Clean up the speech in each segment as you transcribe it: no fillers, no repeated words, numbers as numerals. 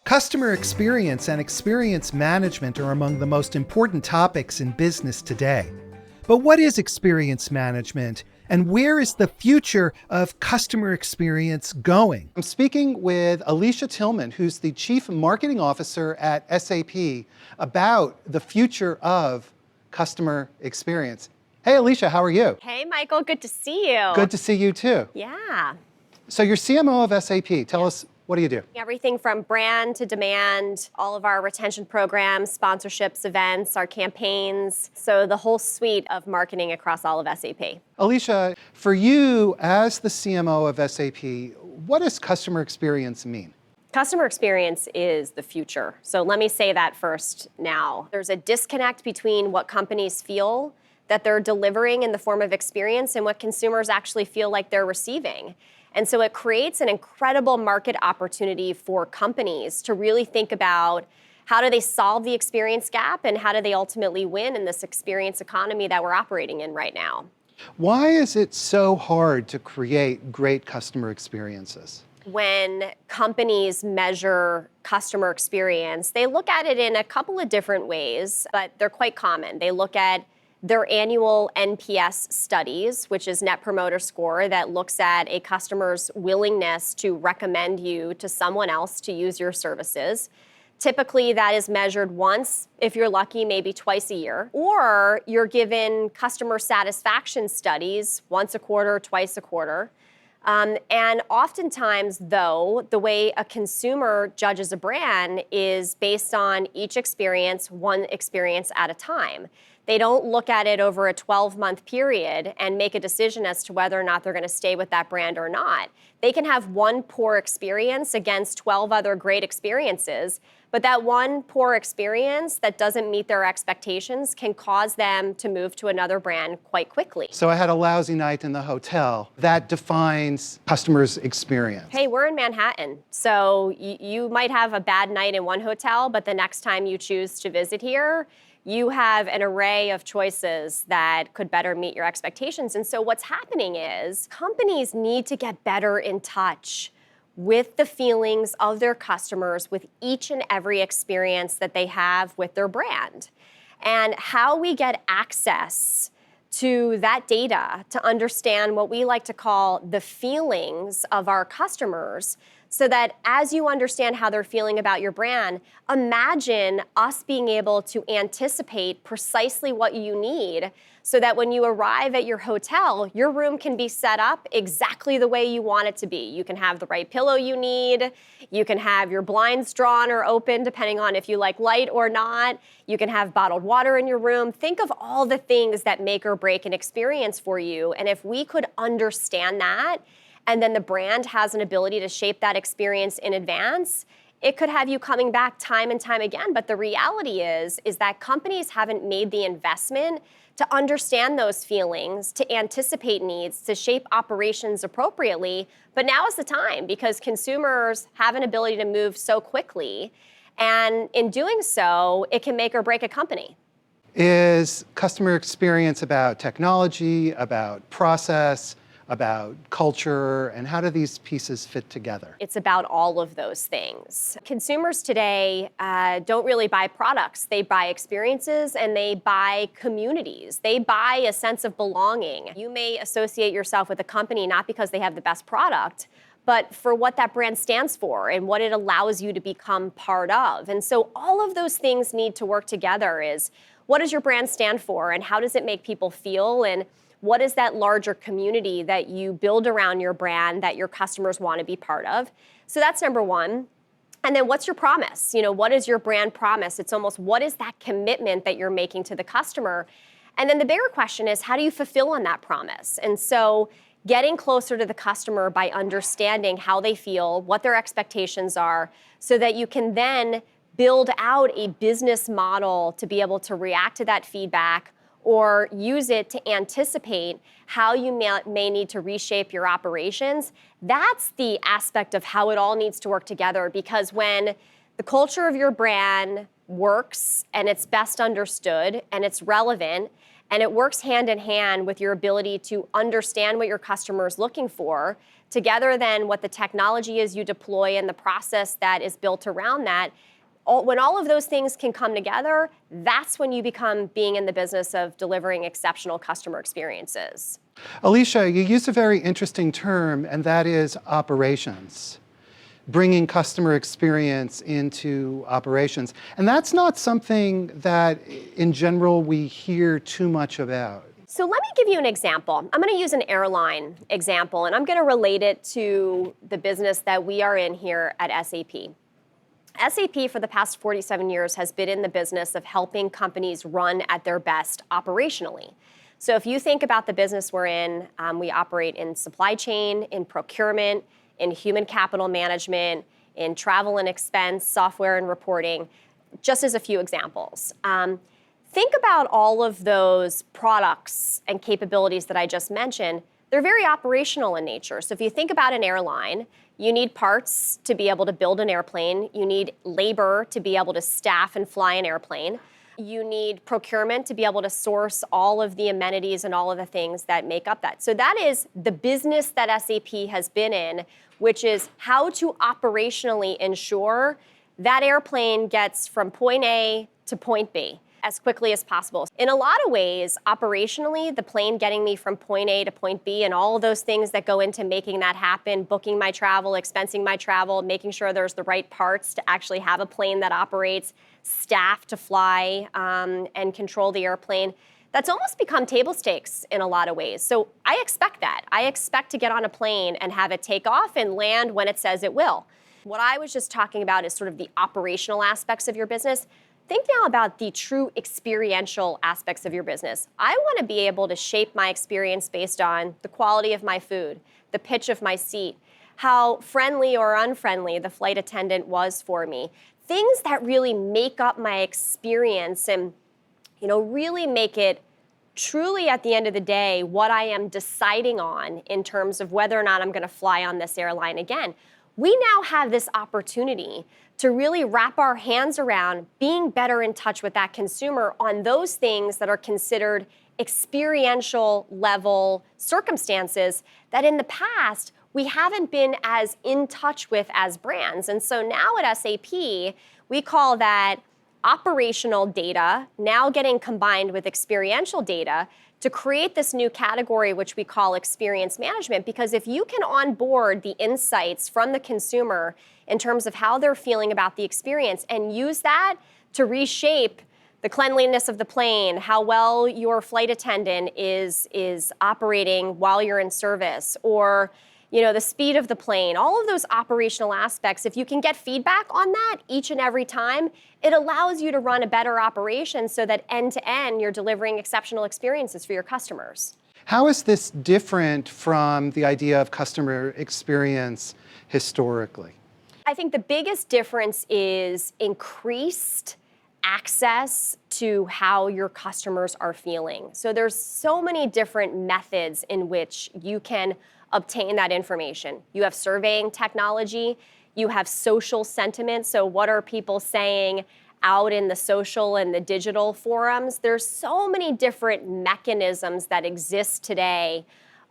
Customer experience and experience management are among the most important topics in business today. But what is experience management, and where is the future of customer experience going? I'm speaking with Alicia Tillman, who's the Chief Marketing Officer at SAP, about the future of customer experience. Hey, Alicia, how are you? Hey, Michael, good to see you. Good to see you too. Yeah. So you're CMO of SAP. Tell us, what do you do? Everything from brand to demand, all of our retention programs, sponsorships, events, our campaigns. So the whole suite of marketing across all of SAP. Alicia, for you as the CMO of SAP, what does customer experience mean? Customer experience is the future. So let me say that first now. There's a disconnect between what companies feel that they're delivering in the form of experience and what consumers actually feel like they're receiving. And so it creates an incredible market opportunity for companies to really think about how do they solve the experience gap and how do they ultimately win in this experience economy that we're operating in right now. Why is it so hard to create great customer experiences? When companies measure customer experience, they look at it in a couple of different ways, but they're quite common. They look at their annual NPS studies, which is Net Promoter Score, that looks at a customer's willingness to recommend you to someone else to use your services. Typically, that is measured once, if you're lucky, maybe twice a year. Or you're given customer satisfaction studies once a quarter, twice a quarter. And oftentimes, though, the way a consumer judges a brand is based on each experience, one experience at a time. They don't look at it over a 12-month period and make a decision as to whether or not they're going to stay with that brand or not. They can have one poor experience against 12 other great experiences, but that one poor experience that doesn't meet their expectations can cause them to move to another brand quite quickly. So I had a lousy night in the hotel. That defines customers' experience. Hey, we're in Manhattan, so you might have a bad night in one hotel, but the next time you choose to visit here, you have an array of choices that could better meet your expectations. And so what's happening is companies need to get better in touch with the feelings of their customers with each and every experience that they have with their brand. And how we get access to that data to understand what we like to call the feelings of our customers, so that as you understand how they're feeling about your brand, imagine us being able to anticipate precisely what you need so that when you arrive at your hotel, your room can be set up exactly the way you want it to be. You can have the right pillow you need. You can have your blinds drawn or open, depending on if you like light or not. You can have bottled water in your room. Think of all the things that make or break an experience for you. And if we could understand that, and then the brand has an ability to shape that experience in advance, it could have you coming back time and time again. But the reality is that companies haven't made the investment to understand those feelings, to anticipate needs, to shape operations appropriately. But now is the time, because consumers have an ability to move so quickly. And in doing so, it can make or break a company. Is customer experience about technology, about process, about culture, and how do these pieces fit together? It's about all of those things. Consumers today don't really buy products. They buy experiences and they buy communities. They buy a sense of belonging. You may associate yourself with a company not because they have the best product, but for what that brand stands for and what it allows you to become part of. And so all of those things need to work together. Is what does your brand stand for, and how does it make people feel, and what is that larger community that you build around your brand that your customers want to be part of? So that's number one. And then what's your promise? What is your brand promise? It's almost, what is that commitment that you're making to the customer? And then the bigger question is, how do you fulfill on that promise? And so getting closer to the customer by understanding how they feel, what their expectations are, so that you can then build out a business model to be able to react to that feedback, or use it to anticipate how you may need to reshape your operations. That's the aspect of how it all needs to work together, because when the culture of your brand works and it's best understood and it's relevant, And it works hand in hand with your ability to understand what your customer is looking for, together then what the technology is you deploy and the process that is built around that. When all of those things can come together, that's when you become being in the business of delivering exceptional customer experiences. Alicia, you used a very interesting term, and that is operations. Bringing customer experience into operations. And that's not something that, in general, we hear too much about. So let me give you an example. I'm going to use an airline example, and I'm going to relate it to the business that we are in here at SAP. SAP for the past 47 years has been in the business of helping companies run at their best operationally. So if you think about the business we're in, we operate in supply chain, in procurement, in human capital management, in travel and expense, software and reporting, just as a few examples. Think about all of those products and capabilities that I just mentioned. They're very operational in nature. So if you think about an airline, you need parts to be able to build an airplane. You need labor to be able to staff and fly an airplane. You need procurement to be able to source all of the amenities and all of the things that make up that. So that is the business that SAP has been in, which is how to operationally ensure that airplane gets from point A to point B as quickly as possible. In a lot of ways, operationally, the plane getting me from point A to point B and all of those things that go into making that happen, booking my travel, expensing my travel, making sure there's the right parts to actually have a plane that operates, staff to fly and control the airplane, that's almost become table stakes in a lot of ways. So I expect that. I expect to get on a plane and have it take off and land when it says it will. What I was just talking about is sort of the operational aspects of your business. Think now about the true experiential aspects of your business. I want to be able to shape my experience based on the quality of my food, the pitch of my seat, how friendly or unfriendly the flight attendant was for me. Things that really make up my experience and, really make it truly at the end of the day what I am deciding on in terms of whether or not I'm going to fly on this airline again. We now have this opportunity to really wrap our hands around being better in touch with that consumer on those things that are considered experiential level circumstances that in the past we haven't been as in touch with as brands. And so now at SAP, we call that operational data now getting combined with experiential data to create this new category, which we call experience management. Because if you can onboard the insights from the consumer in terms of how they're feeling about the experience and use that to reshape the cleanliness of the plane, how well your flight attendant is operating while you're in service, or the speed of the plane, all of those operational aspects, if you can get feedback on that each and every time, it allows you to run a better operation so that end to end you're delivering exceptional experiences for your customers. How is this different from the idea of customer experience historically? I think the biggest difference is increased access to how your customers are feeling. So there's so many different methods in which you can obtain that information. You have surveying technology, you have social sentiment, so what are people saying out in the social and the digital forums? There's so many different mechanisms that exist today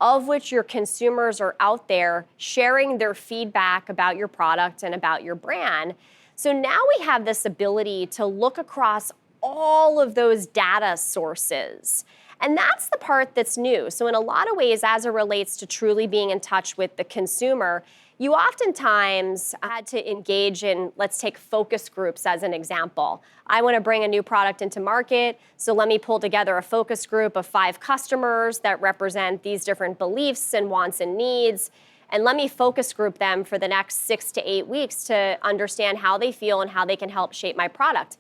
of which your consumers are out there sharing their feedback about your product and about your brand. So now we have this ability to look across all of those data sources. And that's the part that's new. So in a lot of ways, as it relates to truly being in touch with the consumer, you oftentimes had to engage in, let's take focus groups as an example. I want to bring a new product into market, so let me pull together a focus group of 5 customers that represent these different beliefs and wants and needs, and let me focus group them for the next 6 to 8 weeks to understand how they feel and how they can help shape my product.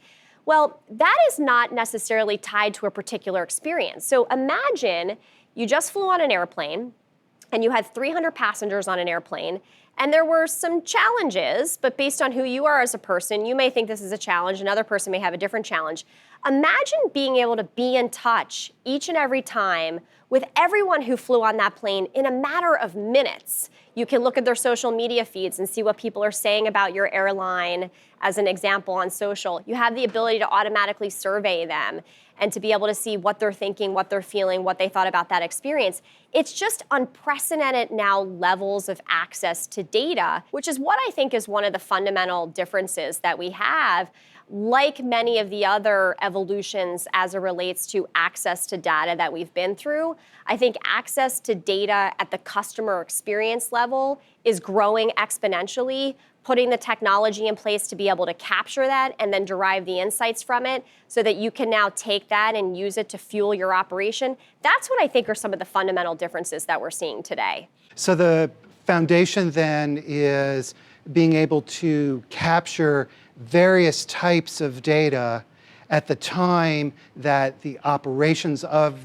Well, that is not necessarily tied to a particular experience. So imagine you just flew on an airplane and you had 300 passengers on an airplane, and there were some challenges, but based on who you are as a person, you may think this is a challenge, another person may have a different challenge. Imagine being able to be in touch each and every time with everyone who flew on that plane in a matter of minutes. You can look at their social media feeds and see what people are saying about your airline as an example on social. You have the ability to automatically survey them. and to be able to see what they're thinking, what they're feeling, what they thought about that experience. It's just unprecedented now levels of access to data, which is what I think is one of the fundamental differences that we have. Like many of the other evolutions as it relates to access to data that we've been through, I think access to data at the customer experience level is growing exponentially, putting the technology in place to be able to capture that and then derive the insights from it so that you can now take that and use it to fuel your operation. That's what I think are some of the fundamental differences that we're seeing today. So the foundation then is being able to capture various types of data at the time that the operations of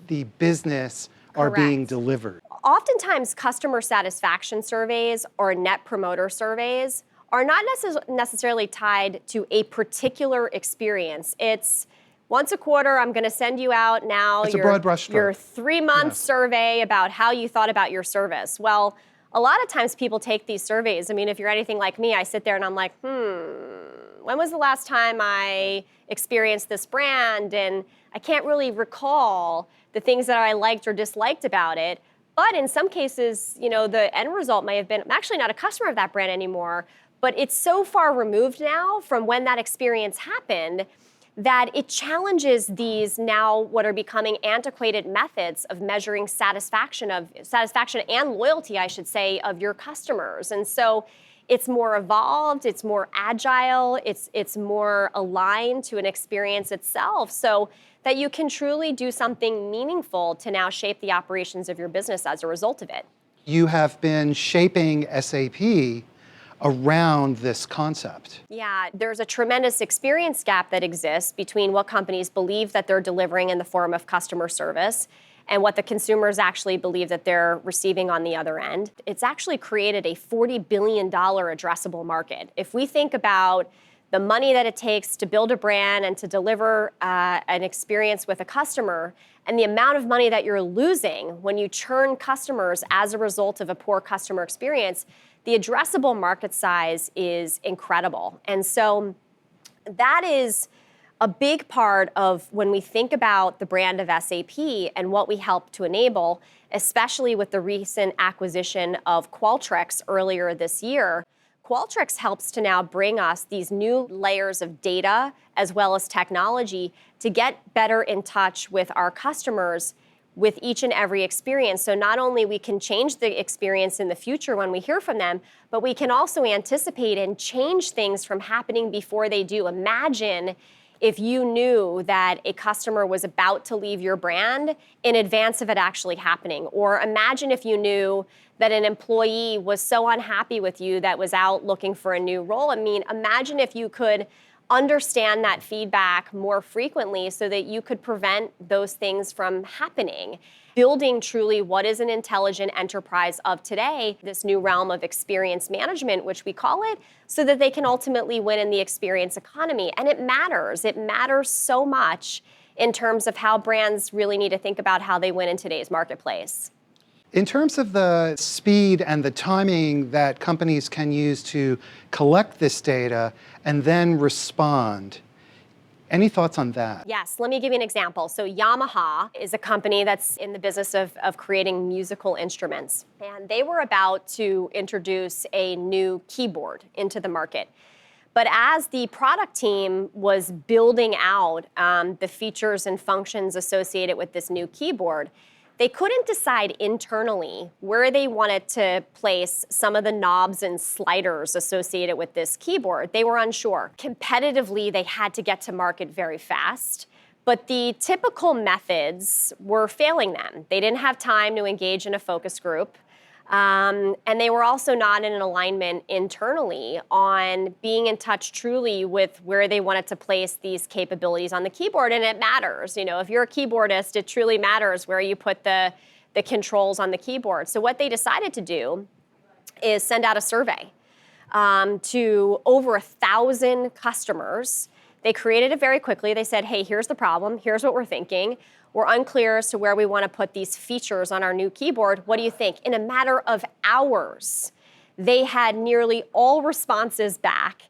the business are being delivered. Oftentimes, customer satisfaction surveys or net promoter surveys are not necessarily tied to a particular experience. It's once a quarter, I'm going to send you out now It's a broad brushstroke. Your 3-month survey about how you thought about your service. Well, a lot of times people take these surveys. I mean, if you're anything like me, I sit there and I'm like, when was the last time I experienced this brand? And I can't really recall the things that I liked or disliked about it. But in some cases, the end result may have been, I'm actually not a customer of that brand anymore, but it's so far removed now from when that experience happened that it challenges these now what are becoming antiquated methods of measuring satisfaction and loyalty, I should say, of your customers. And so it's more evolved, it's more agile, it's more aligned to an experience itself so that you can truly do something meaningful to now shape the operations of your business as a result of it. You have been shaping SAP around this concept. Yeah, there's a tremendous experience gap that exists between what companies believe that they're delivering in the form of customer service and what the consumers actually believe that they're receiving on the other end. It's actually created a $40 billion addressable market. If we think about the money that it takes to build a brand and to deliver an experience with a customer, and the amount of money that you're losing when you churn customers as a result of a poor customer experience, the addressable market size is incredible. And so that is a big part of when we think about the brand of SAP and what we help to enable, especially with the recent acquisition of Qualtrics earlier this year. Qualtrics helps to now bring us these new layers of data as well as technology to get better in touch with our customers with each and every experience. So not only we can change the experience in the future when we hear from them, but we can also anticipate and change things from happening before they do. Imagine if you knew that a customer was about to leave your brand in advance of it actually happening. Or imagine if you knew that an employee was so unhappy with you that was out looking for a new role. I mean, imagine if you could understand that feedback more frequently so that you could prevent those things from happening. Building truly what is an intelligent enterprise of today, this new realm of experience management, which we call it, so that they can ultimately win in the experience economy. And it matters. It matters so much in terms of how brands really need to think about how they win in today's marketplace. In terms of the speed and the timing that companies can use to collect this data and then respond, any thoughts on that? Yes, let me give you an example. So Yamaha is a company that's in the business of creating musical instruments. And they were about to introduce a new keyboard into the market. But as the product team was building out the features and functions associated with this new keyboard, they couldn't decide internally where they wanted to place some of the knobs and sliders associated with this keyboard. They were unsure. Competitively, they had to get to market very fast, but the typical methods were failing them. They didn't have time to engage in a focus group. And they were also not in an alignment internally on being in touch truly with where they wanted to place these capabilities on the keyboard. And it matters. If you're a keyboardist, it truly matters where you put the controls on the keyboard. So what they decided to do is send out a survey to over 1,000 customers. They created it very quickly. They said, hey, here's the problem. Here's what we're thinking. We're unclear as to where we want to put these features on our new keyboard. What do you think? In a matter of hours, they had nearly all responses back.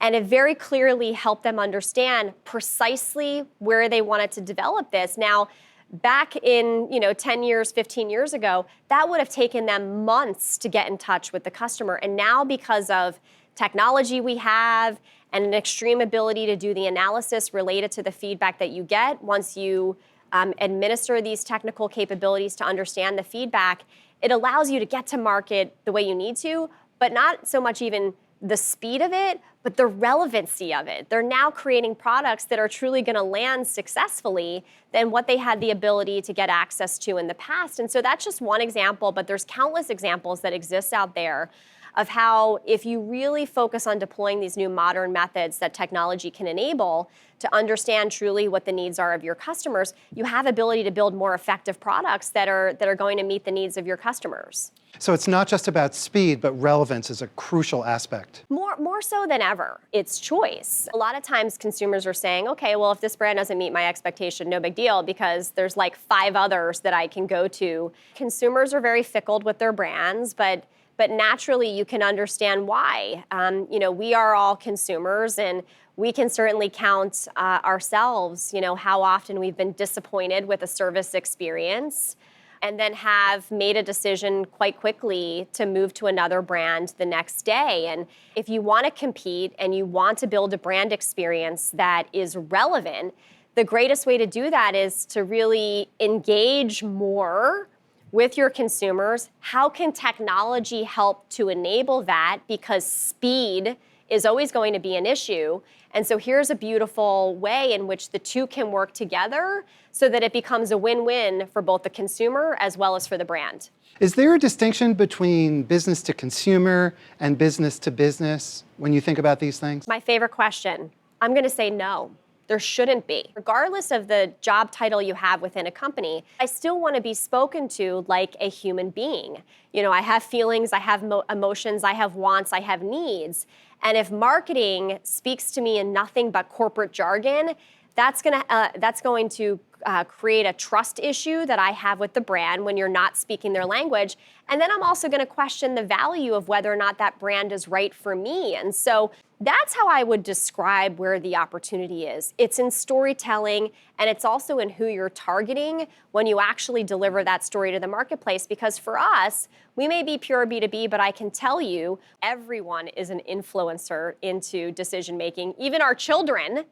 And it very clearly helped them understand precisely where they wanted to develop this. Now, back in 10 years, 15 years ago, that would have taken them months to get in touch with the customer. And now, because of technology we have and an extreme ability to do the analysis related to the feedback that you get once you administer these technical capabilities to understand the feedback, it allows you to get to market the way you need to, but not so much even the speed of it, but the relevancy of it. They're now creating products that are truly going to land successfully than what they had the ability to get access to in the past. And so that's just one example, but there's countless examples that exist out there of how, if you really focus on deploying these new modern methods that technology can enable to understand truly what the needs are of your customers, you have ability to build more effective products that are going to meet the needs of your customers. So it's not just about speed, but relevance is a crucial aspect. More so than ever, it's choice. A lot of times consumers are saying, okay, well, if this brand doesn't meet my expectation, no big deal, because there's like 5 others that I can go to. Consumers are very fickle with their brands, but naturally you can understand why. We are all consumers, and we can certainly count ourselves, how often we've been disappointed with a service experience and then have made a decision quite quickly to move to another brand the next day. And if you want to compete and you want to build a brand experience that is relevant, the greatest way to do that is to really engage more with your consumers. How can technology help to enable that? Because speed is always going to be an issue. And so here's a beautiful way in which the two can work together so that it becomes a win-win for both the consumer as well as for the brand. Is there a distinction between business to consumer and business to business when you think about these things? My favorite question. I'm going to say no. There shouldn't be. Regardless of the job title you have within a company, I still want to be spoken to like a human being. I have feelings, I have emotions, I have wants, I have needs. And if marketing speaks to me in nothing but corporate jargon, that's going to create a trust issue that I have with the brand when you're not speaking their language. And then I'm also going to question the value of whether or not that brand is right for me. And so that's how I would describe where the opportunity is. It's in storytelling, and it's also in who you're targeting when you actually deliver that story to the marketplace. Because for us, we may be pure B2B, but I can tell you everyone is an influencer into decision making, even our children.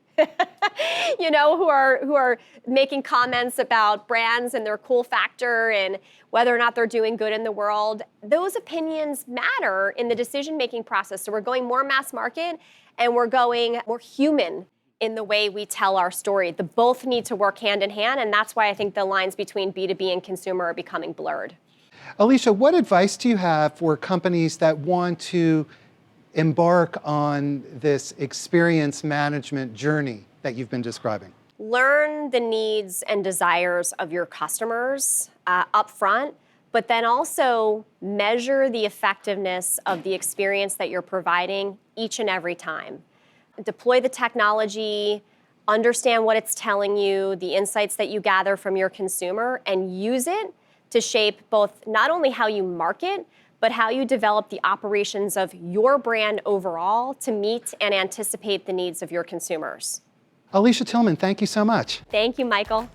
Who are making comments about brands and their cool factor and whether or not they're doing good in the world. Those opinions matter in the decision-making process. So we're going more mass market and we're going more human in the way we tell our story. The both need to work hand in hand, and that's why I think the lines between B2B and consumer are becoming blurred. Alicia, what advice do you have for companies that want to embark on this experience management journey that you've been describing? Learn the needs and desires of your customers up front, but then also measure the effectiveness of the experience that you're providing each and every time. Deploy the technology, understand what it's telling you, the insights that you gather from your consumer, and use it to shape both not only how you market, but how you develop the operations of your brand overall to meet and anticipate the needs of your consumers. Alicia Tillman, thank you so much. Thank you, Michael.